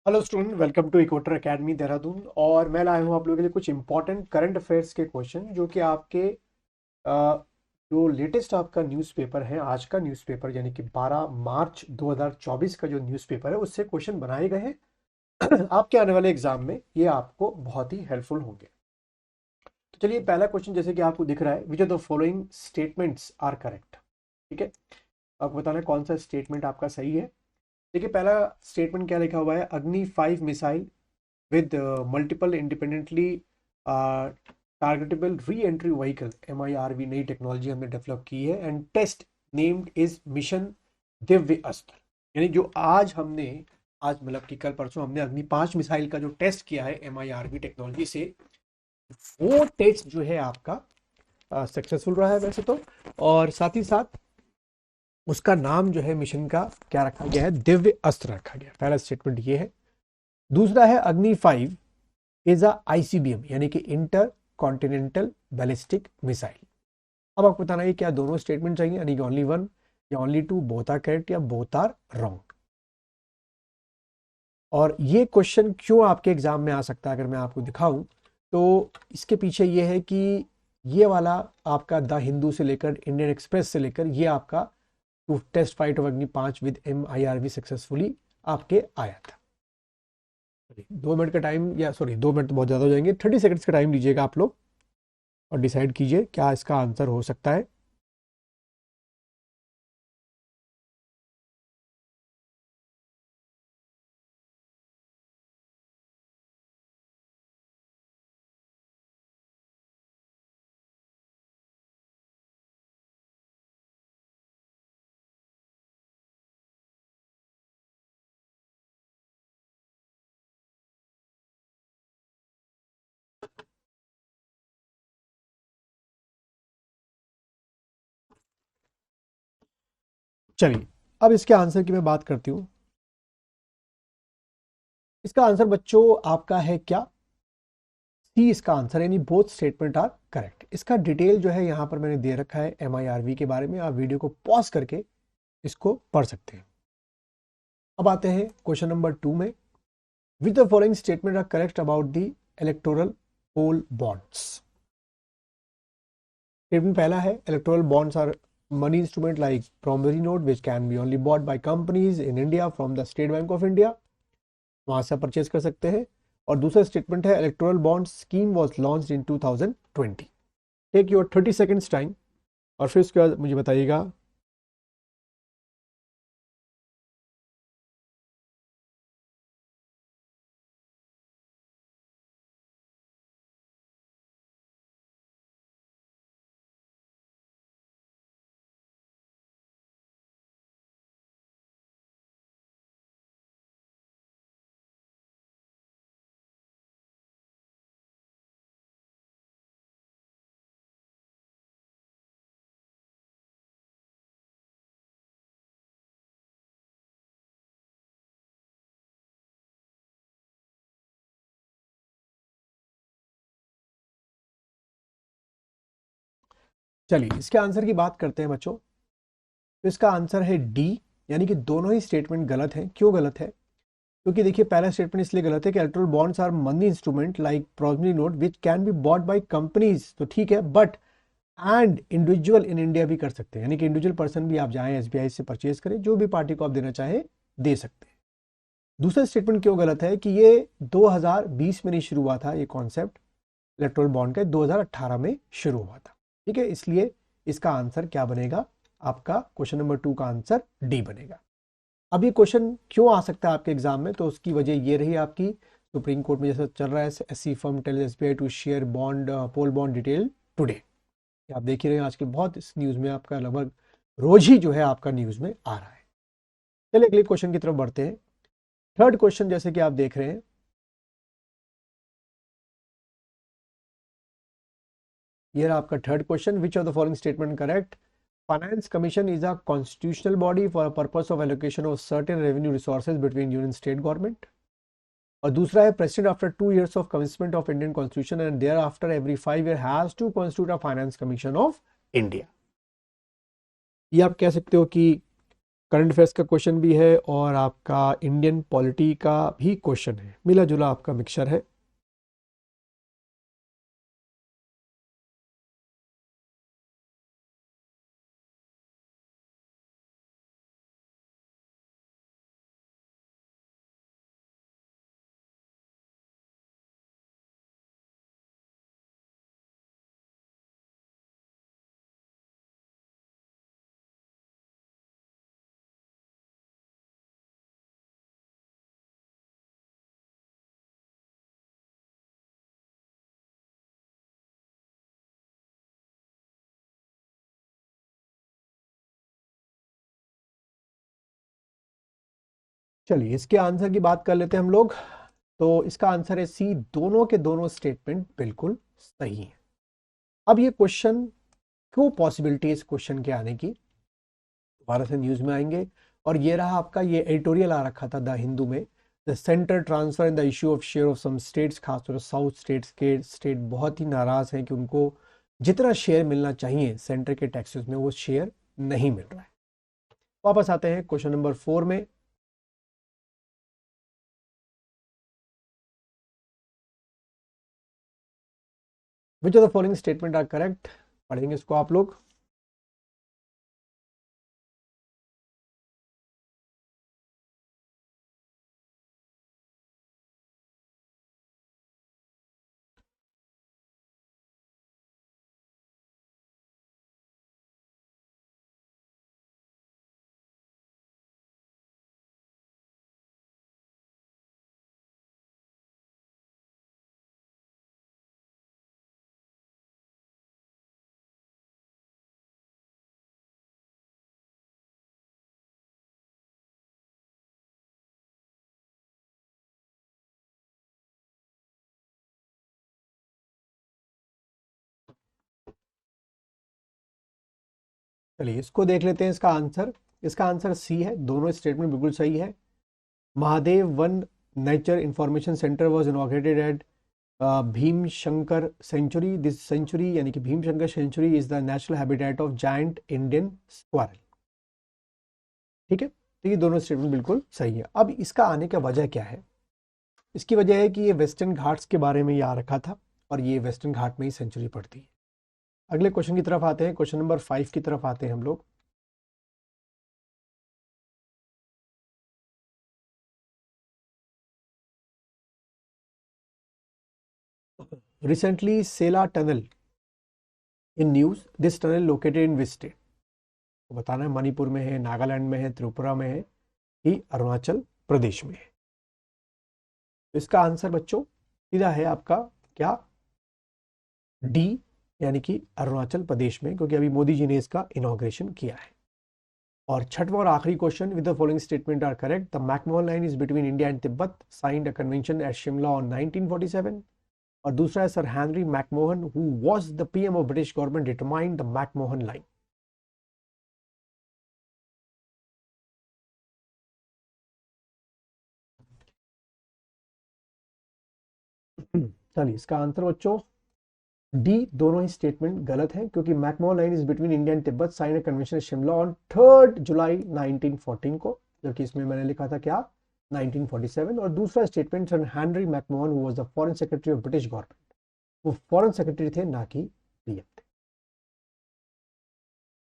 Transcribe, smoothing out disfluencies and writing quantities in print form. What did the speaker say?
Hello student, welcome to equator academy Dehradun. और मैं लाया हूँ आप लोगों के लिए कुछ इंपॉर्टेंट करंट अफेयर्स के क्वेश्चन जो कि आपके जो लेटेस्ट आपका न्यूज़पेपर है, आज का न्यूज़पेपर यानी कि 12 मार्च 2024 का जो न्यूज़पेपर है उससे क्वेश्चन बनाए गए हैं। आपके आने वाले एग्जाम में ये आपको बहुत ही हेल्पफुल होंगे। तो चलिए, पहला क्वेश्चन जैसे कि आपको दिख रहा है, which of the following statements are correct. ठीक है, आपको बताना है कौन सा स्टेटमेंट आपका सही है। देखिए, पहला स्टेटमेंट क्या लिखा हुआ है, Agni 5 missile with multiple independently targetable re-entry vehicle MIRV नई टेक्नोलॉजी हमने डेवलप की है and test named is mission Divyastra. यानी जो आज हमने, आज मतलब कि कल परसों हमने अग्नि 5 मिसाइल का जो टेस्ट किया है MIRV टेक्नोलॉजी से, वो टेस्ट जो है आपका सक्सेसफुल रहा है वैसे तो। और साथ ही साथ उसका नाम जो है मिशन का क्या रखा गया है, दिव्य अस्त्र रखा गया। पहला स्टेटमेंट ये है। दूसरा है अग्नि 5 इज अ आईसीबीएम यानी कि इंटर कॉन्टिनेंटल बैलिस्टिक मिसाइल। अब आपको बताना है क्या दोनों स्टेटमेंट चाहिए, यानी कि ओनली वन या only two, both are correct या बोथ आर रॉन्ग। और ये क्वेश्चन क्यों आपके एग्जाम में आ सकता है अगर मैं आपको दिखाऊं, तो इसके पीछे ये है कि ये वाला आपका द हिंदू से लेकर इंडियन एक्सप्रेस से लेकर ये आपका टू टेस्ट फाइट ऑफ अग्नि 5 विद MIRV सक्सेसफुली आपके आया था। 2 मिनट का टाइम, या सॉरी 2 मिनट तो बहुत ज़्यादा हो जाएंगे, 30 सेकंड्स का टाइम लीजिएगा आप लोग और डिसाइड कीजिए क्या इसका आंसर हो सकता है। चलिए, अब इसके आंसर की मैं बात करती हूँ। इसका आंसर बच्चों आपका है क्या, सी इसका आंसर, यानी बोथ स्टेटमेंट आर करेक्ट। इसका डिटेल जो है यहाँ पर मैंने दे रखा है MIRV के बारे में, आप वीडियो को पॉज करके इसको पढ़ सकते हैं। अब आते हैं क्वेश्चन नंबर 2 में। With the following statement are correct about the electoral poll bonds. Statement पहला है, electoral bonds are money instrument like promissory note which can be only bought by companies in India from the State Bank of India, वहां से purchase कर सकते हैं। और दूसरा statement है, electoral bond scheme was launched in 2020। Take your 30 seconds time और फिर उसके बाद मुझे बताइएगा। चलिए, इसके आंसर की बात करते हैं बच्चों। तो इसका आंसर है डी, यानी कि दोनों ही स्टेटमेंट गलत है। क्यों गलत है? क्योंकि देखिए, पहला स्टेटमेंट इसलिए गलत है कि electoral bonds are money instrument like promissory note which can be bought by companies, तो ठीक है, but and individual in India भी कर सकते हैं, यानी कि इंडिविजुअल पर्सन भी आप जाएं SBI से परचेज करें, जो भी पार्टी को आप देना चाहें दे सकते हैं। दूसरा स्टेटमेंट क्यों गलत है कि ये 2020 में नहीं शुरू हुआ था, ये कॉन्सेप्ट इलेक्टोरल बॉन्ड का 2018 में शुरू हुआ था। ठीक है, इसलिए इसका आंसर क्या बनेगा, आपका क्वेश्चन नंबर 2 का आंसर डी बनेगा। अब ये क्वेश्चन क्यों आ सकता है आपके एग्जाम में, तो उसकी वजह ये रही आपकी, सुप्रीम कोर्ट में जैसा चल रहा है, SC firm tell SBI to share bond poll bond detail today. आप देख ही रहे हैं आजकल बहुत इस न्यूज़ में आपका लगभग रोज ही जो है आपका न्यूज़ में आ रहा है। चलिए अगले क्वेश्चन की तरफ बढ़ते हैं। थर्ड क्वेश्चन जैसे कि आप देख रहे हैं, ये रहा आपका third question. Which of the following statement correct? Finance commission is a constitutional body for purpose of allocation of certain revenue resources between union state government. और दूसरा है, president after 2 years of commitment of Indian constitution and thereafter every 5 years has to constitute a finance commission of India. ये आप कह सकते हो कि current affairs का क्वेश्चन भी है और आपका इंडियन पॉलिटी का भी क्वेश्चन है, मिला जुला आपका मिक्सचर है। चलिए इसके आंसर की बात कर लेते हैं हम लोग। तो इसका आंसर है सी, दोनों के दोनों स्टेटमेंट बिल्कुल सही है। अब ये क्वेश्चन, क्यों पॉसिबिलिटी है इस क्वेश्चन के आने की, दोबारा से न्यूज में आएंगे। और ये रहा आपका, ये एडिटोरियल आ रखा था द हिंदू में, the centre transfer in the issue of share of some states, खासतौर से साउथ स्टेट्स के स्टेट बहुत ही नाराज हैं कि उनको जितना शेयर मिलना चाहिए सेंटर के टैक्सेस में वो शेयर नहीं मिल रहा है। वापस आते हैं क्वेश्चन नंबर 4 में। Which of the following statement are correct, पढ़ेंगे इसको आप लोग। चलिए इसको देख लेते हैं इसका आंसर। इसका आंसर सी है, दोनों स्टेटमेंट बिल्कुल सही है। Mahadev Van nature information centre was inaugurated at Bhim Shankar sanctuary. This sanctuary यानी कि Bhim Shankar sanctuary is the natural habitat of giant Indian squirrel. ठीक है, तो ये दोनों स्टेटमेंट बिल्कुल सही है। अब इसका आने का वजह क्या है? इसकी वजह है कि ये वेस्टर्न घाट्स के बारे में ये आ रखा था और ये वेस्टर्न घाट में ही सेंचुरी पड़ती है। अगले क्वेश्चन की तरफ आते हैं, क्वेश्चन नंबर 5 की तरफ आते हैं हम लोग। Recently Sela tunnel in news, this tunnel located in which state? तो बताना है मणिपुर में है, नागालैंड में है, त्रिपुरा में है कि अरुणाचल प्रदेश में है। तो इसका आंसर बच्चों सीधा है आपका क्या, डी, यानी कि अरुणाचल प्रदेश में, क्योंकि अभी मोदी जी ने इसका इनॉग्रेशन किया है। और छठवां और आखिरी question, with the following statement are correct. The McMahon line is between India and Tibet, signed a convention at Shimla on 1947। और दूसरा है sir Henry McMahon who was the PM of British government determined the McMahon line. चलिए इसका answer बच्चों D, दोनों ही statement गलत है, क्योंकि McMahon line is between India and Tibet, sign convention Shimla on 3 जुलाई 1914 को, जबकि इसमें मैंने लिखा था क्या, 1947। और दूसरा statement sir Henry McMahon who was the foreign secretary of British government, वो फॉरेन सेक्रेटरी थे ना कि पीएम थे।